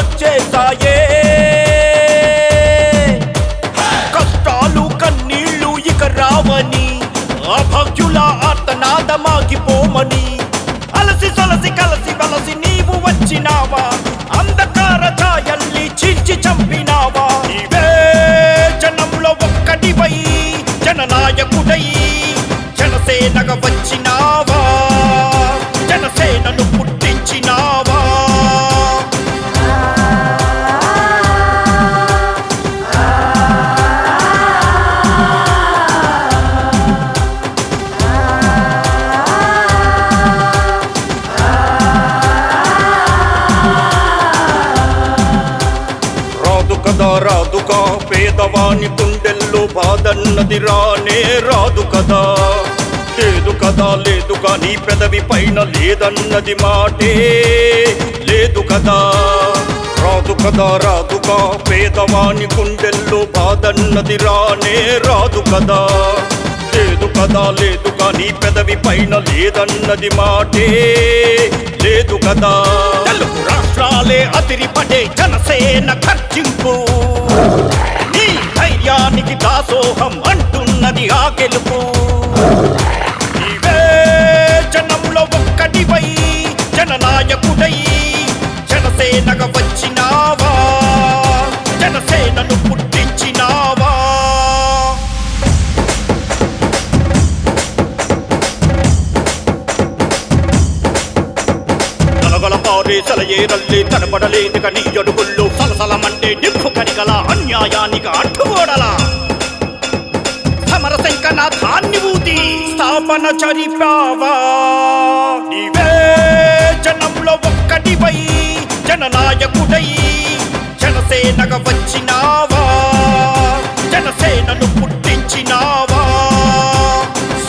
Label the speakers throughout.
Speaker 1: రోజులొచ్చేసాయే కష్టాలు కన్నీళ్ళు ఇక రావని అభాగ్యుల ఆర్తనాదమాగిపోమని అలసి సొలసి కలసి వలసి నీవు వచ్చినావా అంధకార ఛాయల్ని చీల్చి చంపినావా నీవే జనంలో ఒక్కటివై జననాయకుడై జనసేనగా వచ్చినావా జనసేనను పుట్టించినావా రాదుగా పేదవాని గుండెల్లో బాధన్నది రానే రాదు కదా లేదు నీ పెదవి పైన లేదన్నది మాటే లేదు కదా రాదుగా పేదవాని గుండెల్లో బాధన్నది రానే రాదు కదా లేదు నీ పెదవి పైన లేదన్నది మాటే లేదు కదా తెలుగు రాష్ట్రాలే అదిరిపడే జనసేన ఖర్చింపు నీ ధైర్యానికి దాసోహం అంటున్నది ఆ గెలుపు నీవే జనంలో ఒక్కటివై జననాయకుడై జనసేనగా వచ్చినావా జనసేనను పుట్టించినావా పారేసలయేరల్లి తడపడలేదుక నీ అడుగుల్లో సలసలమంటే నిప్పు కరిగల అన్యాయానికి అడ్డుగోడలా సమరశంకనాథాన్ని ఊది స్థాపన చరిపావా నీవే జనంలో ఒక్కటివై జననాయకుడై జనసేనగా వచ్చినావా జనసేనను పుట్టించినావా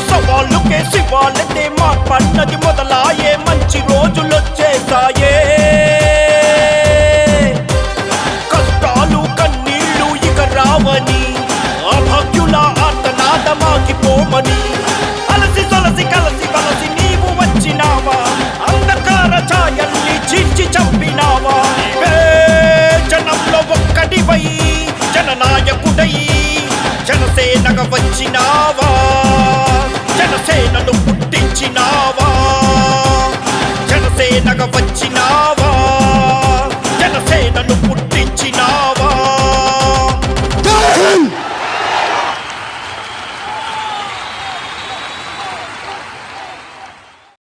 Speaker 1: సవాళ్ళుకే శివాలతే మార్పన్నది మొదలాయే మంచి రోజులొచ్చేసాయే కష్టాలు కన్నీళ్ళు ఇక రావని అభాగ్యుల ఆర్తనాదమాగిపోమని అలసి సొలసి కలసి వలసి నీవు వచ్చినావా అంధకార ఛాయల్ని చీల్చి చంపినావా నీవే జనంలో ఒక్కటివై జననాయకుడై జనసేనగా వచ్చినావా జనసేనను పుట్టించినావా జనసేనగా వచ్చినావా